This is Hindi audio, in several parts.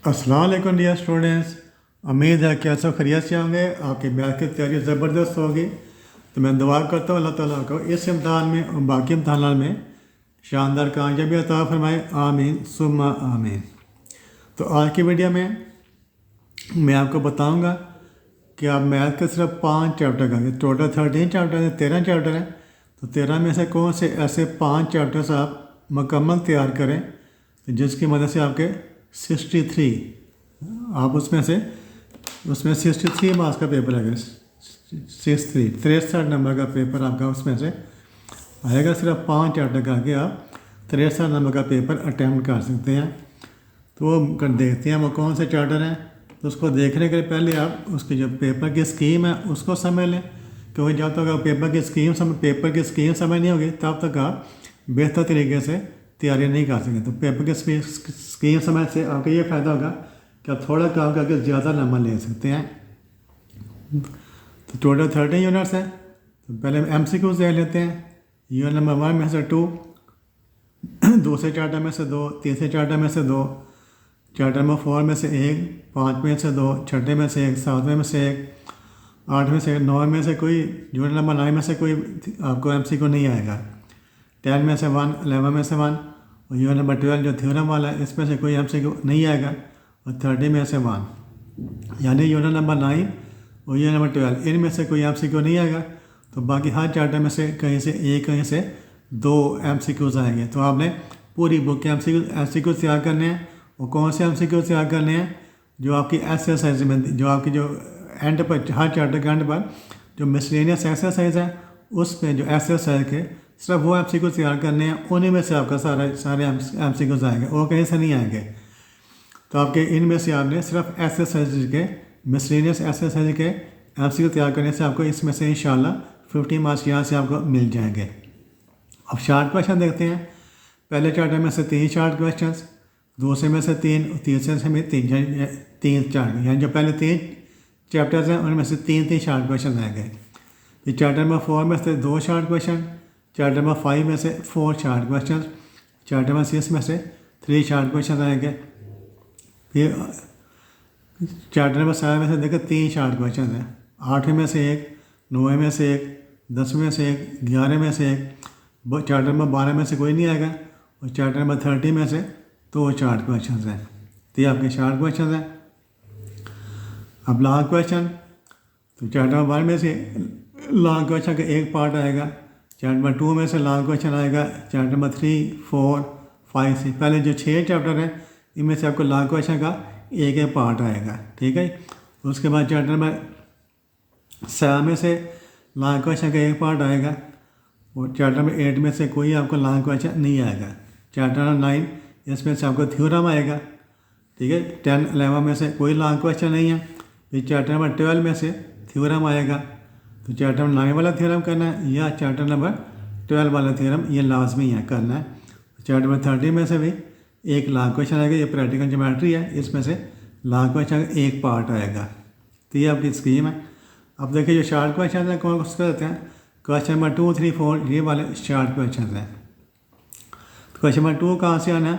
अस्सलाम वालेकुम डियर स्टूडेंट्स। उम्मीद है कि आप सब खैरियत से होंगे। आपकी मैथ की तैयारी ज़बरदस्त होगी। तो मैं दुआ करता हूँ अल्लाह ताला को इस इम्तहान में और बाकी इम्तहान में शानदार कामयाबी अता फरमाए। आमीन सुम्मा आमीन। तो आज की वीडियो में मैं आपको बताऊँगा कि आप मैथ के सिर्फ 5 चैप्टर करेंगे। टोटल 13 चैप्टर है, 13 चैप्टर हैं। तो 13 में से कौन से ऐसे 5 चैप्टर्स आप मुकम्मल तैयार करें तो जिसकी मदद से आपके 63 आप उसमें 63 मार्क्स का पेपर आएगा। 63 नंबर का पेपर आपका उसमें से आएगा। सिर्फ 5 चैप्टर करके आप 63 नंबर का पेपर अटैम्प्ट कर सकते हैं। तो वो देखते हैं वो कौन से चैप्टर हैं। तो उसको देखने के पहले आप उसकी जो पेपर की स्कीम है उसको समझ लें, क्योंकि जब तक पेपर की स्कीम समझ नहीं होगी तब तक आप बेहतर तरीके से तैयारी नहीं कर सकें। तो पेपर की स्कीम समझ से आपका ये फ़ायदा होगा कि आप थोड़ा काम करके ज़्यादा नंबर ले सकते हैं। तो टोटल 13 यूनिट्स हैं। तो पहले हम MCQ देख लेते हैं। यूनिट नंबर 1 में से 2, दूसरे चार्टर में से 2, तीसरे चार्टर में से 2, चार्टर नंबर 4 में से 1, 5 में से 2, छठे में से 1, 7वें में से 1, 8 में से 9 में से कोई, यूनिट नंबर 9 में से कोई आपको MCQ नहीं आएगा। 10 में से 1, 11 में से 1, और यूनिट नंबर 12 जो थ्योरम वाला है इसमें से कोई MCQ नहीं आएगा। और 30 में से 1, यानी यूनिट नंबर 9 और यूनिट नंबर 12 इनमें से कोई MCQ नहीं आएगा। तो बाकी हर चार्टर में से कहीं से एक, कहीं से 2 MCQs आएंगे। तो आपने पूरी बुक के MCQ तैयार करने हैं। और कौन से MCQ तैयार करने हैं जो आपकी एक्सरसाइज में, जो आपकी जो एंड पर, हर चार्टर के एंड पर जो मिसलेनियस एक्सरसाइज है उसमें जो एक्सरसाइज के सिर्फ वो MCQ तैयार करने हैं। उन्हीं में से आपका सारे MCQs आएंगे और कहीं से नहीं आएंगे। तो आपके इनमें से आपने सिर्फ एक्सरसाइज के, मिसलेनियस एक्सरसाइज के MCQ तैयार करने से आपको इसमें से इंशाल्लाह 50 मार्क्स यहाँ से आपको मिल जाएंगे। अब शार्ट क्वेश्चन देखते हैं। पहले चार्टर में से 3 शार्ट क्वेश्चन, दूसरे में से 3, तीसरे से में 3 चार्ट, यानी जो पहले 3 चैप्टर्स हैं उनमें से 3 शार्ट क्वेश्चन आएंगे। फिर चार्टर नंबर 4 में से 2 शार्ट क्वेश्चन, चार्टर नंबर 5 में से 4 शार्ट क्वेश्चन, चार्टर नंबर 6 में से 3 शार्ट क्वेश्चन आएंगे। फिर चार्टर नंबर 7 में से देखिए 3 शार्ट क्वेश्चन हैं। 8वें में से 1, 9वें में से 1, 10वें में से 1, 11वें में से 1, चार्टर नंबर 12 में से कोई नहीं आएगा। और चार्टर नंबर 30 में से 2 शार्ट क्वेश्चन हैं। तो ये आपके शार्ट क्वेश्चन हैं। अब लॉन्ग क्वेश्चन, तो चार्टर नंबर 1 में से लॉन्ग क्वेश्चन का एक पार्ट आएगा। चार्टर नंबर 2 में से लॉन्ग क्वेश्चन आएगा। चार्टर नंबर 3, 4, 5 से पहले जो 6 चैप्टर हैं इनमें से आपको लॉन्ग क्वेश्चन का एक पार्ट आएगा। ठीक है। उसके बाद चार्टर नंबर 7 में से लॉन्ग क्वेश्चन का एक पार्ट आएगा। और चार्टर नंबर 8 में से कोई आपको लॉन्ग क्वेश्चन नहीं आएगा। चार्टर नंबर 9 इसमें से आपको थ्योरम आएगा। ठीक है। 10, 11 में से कोई लॉन्ग क्वेश्चन नहीं है। फिर चार्टर नंबर 12 में से थ्योरम आएगा। तो चार्टर नंबर 9 वाला थ्योरम करना है या चार्टर नंबर 12 वाला थ्योरम, ये लाजमी है करना है। चार्टर नंबर 30 में से भी एक लॉन्ग क्वेश्चन आएगा। ये प्रैक्टिकल ज्योमेट्री है, इसमें से लॉन्ग क्वेश्चन का एक पार्ट आएगा। तो ये आपकी स्कीम है। अब देखिए जो शार्ट क्वेश्चन हैं कौन से होते हैं। क्वेश्चन नंबर 2, 3, 4 ये वाले शार्ट क्वेश्चन हैं। तो क्वेश्चन नंबर 2 कहाँ से आना है?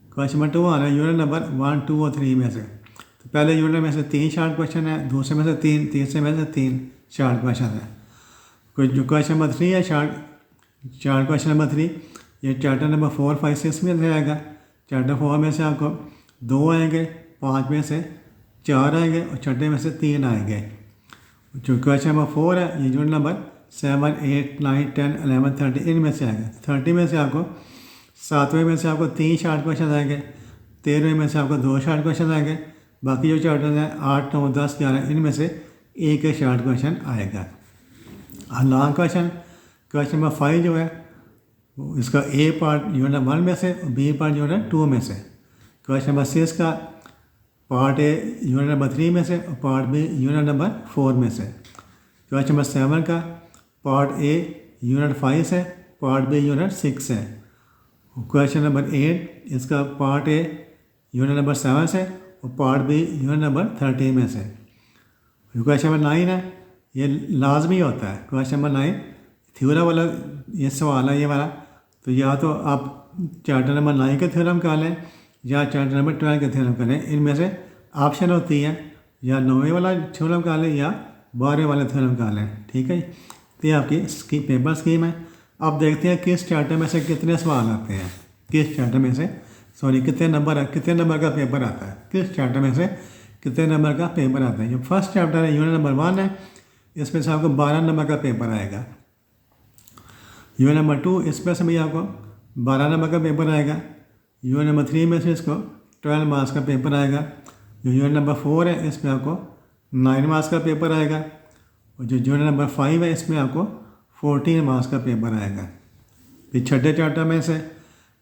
क्वेश्चन नंबर 2 आना है यूनिट नंबर 1, 2 और 3 में से। तो पहले यूनिट में से 3 शार्ट क्वेश्चन है, दूसरे में से 3, तीसरे में से 3 शार्ट क्वेश्चन है। कोई जो क्वेश्चन नंबर 3 है शार्ट क्वेश्चन नंबर 3 ये चार्टर नंबर 4, 5, 6 में से आएगा। चार्टर 4 में से आपको 2 आएंगे, 5 में से 4 आएंगे और छठे में से 3 आएंगे। जो क्वेश्चन नंबर 4 है ये यूनिट नंबर 7, 8, 9, 10, 11, 30 इनमें से आएगा। 30 में से आपको 7वें में से आपको 3 शार्ट क्वेश्चन आएंगे। 13वें में से आपको 2 शार्ट क्वेश्चन आएंगे। बाकी जो चैप्टर हैं 8, 9, 10, 11 इनमें से एक शार्ट क्वेश्चन आएगा। लॉन्ग क्वेश्चन नंबर 5 जो है इसका ए पार्ट यूनिट नंबर 1 में से और बी पार्ट यूनिट नंबर 2 में से। क्वेश्चन नंबर 6 का पार्ट ए यूनिट नंबर 3 में से और पार्ट बी यूनिट नंबर 4 में से। क्वेश्चन नंबर 7 का पार्ट ए यूनिट 5 से, पार्ट बी यूनिट 6 से। क्वेश्चन नंबर 8 इसका पार्ट ए यूनिट नंबर 7 से और पार्ट बी यूनिट नंबर 13 में से। क्वेश्चन नंबर 9 है ये लाजमी होता है। क्वेश्चन नंबर 9 थ्योरम वाला ये सवाल है ये वाला। तो या तो आप चार्टर नंबर 9 का थ्योरम कर लें या चैप्टर नंबर 12 के थ्योरम करें। इनमें से ऑप्शन होती है या 9वें वाला थ्योरम का लें या 12वें वाला थ्योरम का लें। ठीक है, तो ये आपकी पेपर स्कीम है। अब देखते हैं किस चैप्टर में से कितने सवाल आते हैं, किस चैप्टर में से कितने नंबर का पेपर आता है, किस चैप्टर में से कितने नंबर का पेपर आता है। जो फर्स्ट चैप्टर है यूनिट नंबर 1 है, इसमें से आपको 12 नंबर का पेपर आएगा। यूनिट नंबर 2 इसमें से भी आपको 12 नंबर का पेपर आएगा। यूनिट नंबर 3 में से इसको 12 मार्क्स का पेपर आएगा। जो यूनिट नंबर 4 है इसमें आपको 9 मार्क्स का पेपर आएगा। और जो यूनिट नंबर 5 है इसमें आपको 14 मार्क्स का पेपर आएगा। फिर छठे चैप्टर में से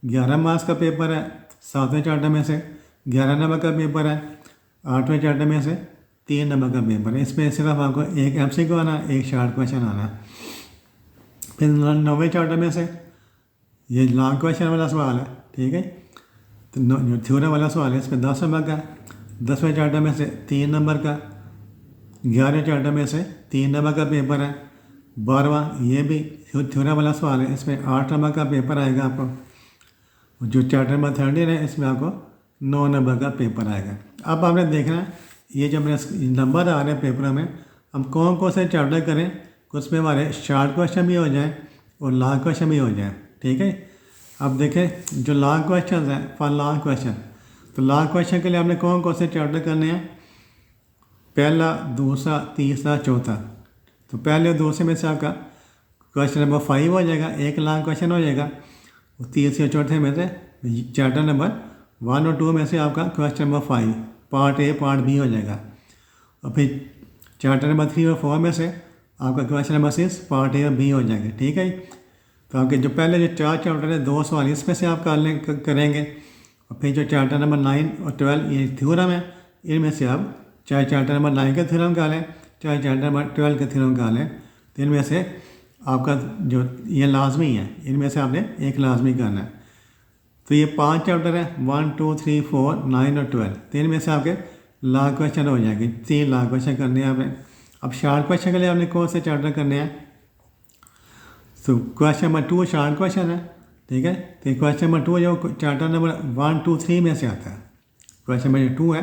11 मार्क्स का पेपर है। 7वें चैप्टर में से 11 नंबर का पेपर है। 8वें चैप्टर में से 3 नंबर का पेपर है। इसमें सिर्फ आपको एक MCQ आना, एक शॉर्ट क्वेश्चन आना। फिर 9वें चैप्टर में से ये लॉन्ग क्वेश्चन वाला सवाल है। ठीक है, तो जो थ्योरम वाला सवाल है इसमें 10 नंबर का। 10वें चैप्टर में से 3 नंबर का। 11वें चैप्टर में से 3 नंबर का पेपर है। 12वां ये भी थ्योरम वाला सवाल है, इसमें 8 नंबर का पेपर आएगा आपको। जो चैप्टर नंबर 13 है इसमें आपको 9 नंबर का पेपर आएगा। अब आपने देखना है ये जो अपने नंबर आ रहे हैं पेपरों में, हम कौन से चैप्टर करें उसमें हमारे शॉर्ट क्वेश्चन भी हो जाए और लॉन्ग क्वेश्चन भी हो जाए। ठीक है, अब देखें जो लॉन्ग क्वेश्चन हैं, फॉर लॉन्ग क्वेश्चन, तो लॉन्ग क्वेश्चन के लिए आपने कौन से चैप्टर करने हैं, पहला, दूसरा, तीसरा, चौथा। तो पहले दूसरे में से आपका क्वेश्चन नंबर 5 हो जाएगा, एक लॉन्ग क्वेश्चन हो जाएगा। और तीसरे चौथे में से चैप्टर नंबर 1 और 2 में से आपका question number 5 part A part B हो जाएगा। और फिर चैप्टर नंबर 3 और 4 में से आपका क्वेश्चन नंबर 6 पार्ट ए और बी हो जाएंगे। ठीक है, तो आपके जो पहले जो 4 चैप्टर है 2 सवाल इसमें से आप करेंगे। और फिर जो चैप्टर नंबर 9 और 12 ये थ्योरम है, इनमें से आप चाहे चैप्टर नंबर 9 के थ्योरम का लें चाहे चैप्टर नंबर 12 के थ्योरम का लें, तो इनमें से आपका जो ये लाजमी है, इनमें से आपने एक लाजमी करना है। तो ये 5 चैप्टर है 1 2 3 4 9 और 12, तो इनमें से आपके लॉन्ग क्वेश्चन हो जाएंगे। 3 लॉन्ग क्वेश्चन करने हैं आपने। अब शॉर्ट क्वेश्चन के लिए आपने कौन से चैप्टर करने हैं, तो क्वेश्चन नंबर 2 शॉर्ट क्वेश्चन है। ठीक है, तो क्वेश्चन नंबर 2 जो चैप्टर नंबर 1 2 3 में से आता है, क्वेश्चन नंबर 2 है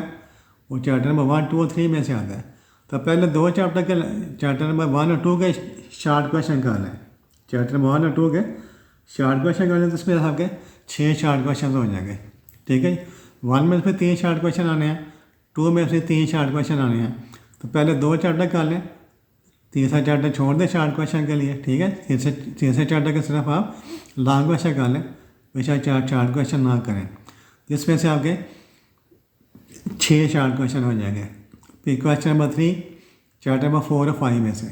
वो चैप्टर नंबर 1 2 और 3 में से आता है। तो पहले 2 चैप्टर के चैप्टर नंबर 1 और 2 के शॉर्ट क्वेश्चन कर लें। चैप्टर नंबर 1 और 2 के शॉर्ट क्वेश्चन कर लें तो उसमें आपके 6 शॉर्ट क्वेश्चन हो जाएंगे। ठीक है, 1 में से 3 शॉर्ट क्वेश्चन आने हैं, 2 में से 3 शॉर्ट क्वेश्चन आने हैं। तो पहले 2 चैप्टर कर लें, तीसरा चैप्टर छोड़ दें शॉर्ट क्वेश्चन के लिए। ठीक है, तीसरे चैप्टर के सिर्फ आप लॉन्ग क्वेश्चन कर लें, बेशक शॉर्ट क्वेश्चन ना करें। जिसमें से आपके 6 शॉर्ट क्वेश्चन हो जाएंगे। फिर क्वेश्चन नंबर 3 चैप्टर नंबर 4 और 5 में से।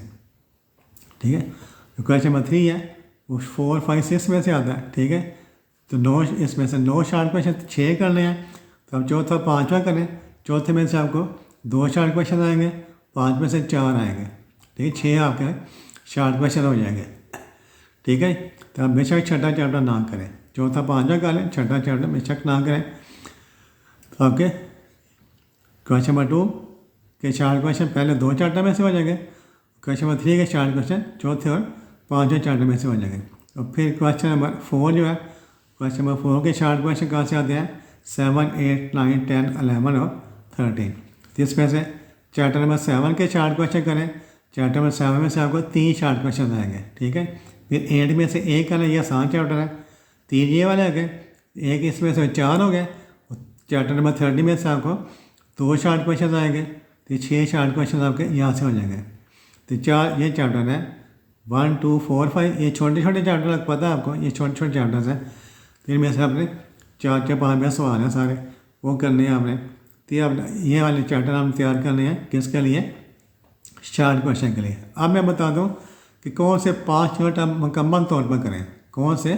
ठीक है, तो क्वेश्चन नंबर 3 है वो 4 5 6 में से आता है। ठीक है, तो 9 इसमें से 9 शॉर्ट क्वेश्चन 6 करने हैं। तो अब चौथा 5वां करें, चौथे में से आपको 2 शॉर्ट क्वेश्चन आएंगे, 5 में से 4 आएंगे। ठीक है, 6 आपके शॉर्ट क्वेश्चन हो जाएंगे। ठीक है, तो आप बेशक छठा चैप्टर ना करें, चौथा 5वां कर लें, छठा चैप्टर बेशक ना करें। तो आपके क्वेश्चन नंबर 2 के शॉर्ट क्वेश्चन पहले 2 चैप्टर में से हो जाएंगे। क्वेश्चन नंबर 3 के शॉर्ट क्वेश्चन चौथे और 5वें चैप्टर में से हो जाएंगे। और फिर क्वेश्चन नंबर 4 जो है, क्वेश्चन नंबर 4 के शॉर्ट क्वेश्चन कहाँ से आते हैं, 7 8 9 10 11 और 13। तो इसमें से चैप्टर नंबर 7 के शॉर्ट क्वेश्चन करें, चैप्टर नंबर 7 में से आपको 3 शॉर्ट क्वेश्चन आएंगे। ठीक है, फिर 8 में से 1 आना, यह 7 चैप्टर है, 3 ये वाले आ गए, 1 इसमें से 4 हो गए। चैप्टर नंबर 30 में से आपको 2 शॉर्ट क्वेश्चन आएंगे, तो 6 शॉर्ट क्वेश्चन आपके यहाँ से हो जाएंगे। तो 4 ये चैप्टर है 1 2 4 5, ये छोटे छोटे चैप्टर पता है आपको, ये छोटे छोटे चैप्टर्स हैं। तो इनमें से आपने 4 4 5 में सवाल हैं सारे, वो करने हैं आपने। तो अब ये वाले चैप्टर हम तैयार करने हैं किसके लिए, शॉर्ट क्वेश्चन के लिए। अब मैं बता दूं कि कौन से 5 यूनिट आप मुकम्मल तौर पर करें, कौन से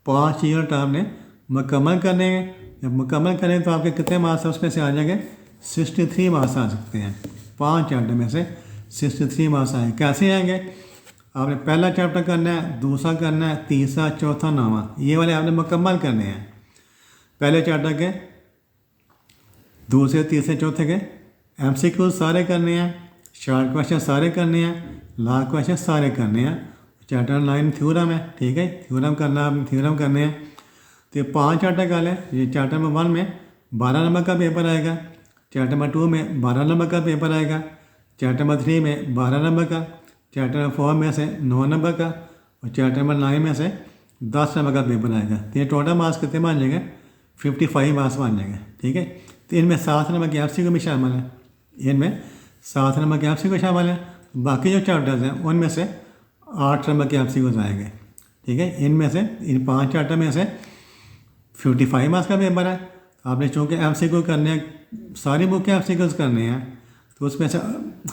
5 यूनिट आपने मुकम्मल करने हैं। जब मुकम्मल करें तो आपके कितने मार्क्स उसमें से आ जाएंगे, 63 मार्क्स आ सकते हैं। 5 चैप्टर में से 63 मार्क्स आए। कैसे आएंगे, आपने पहला चैप्टर करना है, दूसरा करना है, तीसरा चौथा 9वां, ये वाले आपने मुकम्मल करने हैं। पहले चैप्टर के, दूसरे तीसरे चौथे के MCQ सारे करने हैं, शॉर्ट क्वेश्चन सारे करने हैं, लॉन्ग क्वेश्चन सारे करने हैं। चैप्टर 9 थ्योरम है। ठीक है, थ्योरम करना, थ्योरम करने हैं। तो ये 5 चैप्टर कर लें। ये चैप्टर नंबर 1 में 12 नंबर का पेपर आएगा, चैप्टर नंबर 2 में 12 नंबर का पेपर आएगा, चैप्टर नंबर 3 में 12 नंबर का, चैप्टर नंबर 4 में से 9 नंबर का और चैप्टर नंबर 9 में से 10 नंबर का पेपर आएगा। तो ये टोटल मार्क्स कितने मान जाएंगे? 55 मार्क्स मान जाएंगे। ठीक है, तो इनमें 7 नंबर की MCQ भी शामिल है, इनमें 7 नंबर की MCQ शामिल है। बाकी जो चैप्टर्स हैं उनमें से 8 नंबर के MCQ आएंगे। ठीक है, इनमें से इन 5 चैप्टर में से 55 मार्क्स का पेपर है। आपने चूँकि MCQ करने हैं, सारी बुक के MCQ करने हैं, तो उसमें से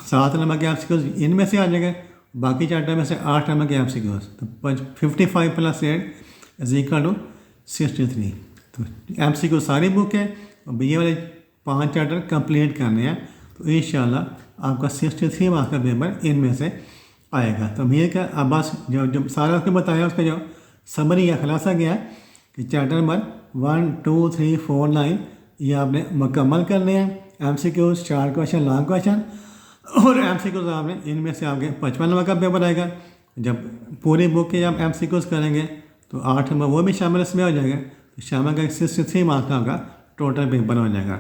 7 नंबर के MCQ इनमें से आ जाएंगे, बाकी चैप्टर में से 8 नंबर के MCQ। तो 55 + 8 = 63। तो MCQ सारी बुक है और ये वाले 5 चैप्टर कंप्लीट करने हैं, तो इंशाल्लाह आपका 63 मार्क्स का पेपर इनमें से आएगा। तो उम्मीद है अब बस जो सारा उसको बताया उसका जो समरी या खुलासा गया कि चैप्टर नंबर 1, 2, 3, 4, 9 ये आपने मुकम्मल करने हैं। MCQ 4 क्वेश्चन, लॉन्ग क्वेश्चन और MCQ आपने इनमें से आपके 55 नंबर का पेपर आएगा। जब पूरी बुक के आप MCQ करेंगे तो 8 नंबर वो भी शामिल इसमें हो जाएगा, तो शामिल का 63 मार्क्स का आपका टोटल पेपर हो जाएगा।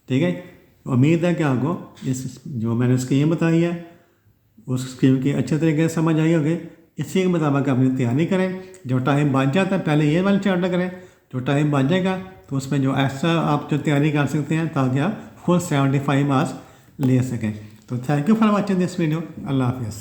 ठीक है, उम्मीद है कि आपको इस जो मैंने स्कीम बताई है उस स्कीम की अच्छे तरीके से समझ आई होगी। इसी के मुताबिक अपनी तैयारी करें। जो टाइम बच जाता है पहले ये वाला चैप्टर करें, जो टाइम बच जाएगा तो उसमें जो एक्स्ट्रा आप जो तैयारी कर सकते हैं ताकि आप फुल 75 मार्क्स ले सकें। तो thank you for watching this video. Allah हाफिज़।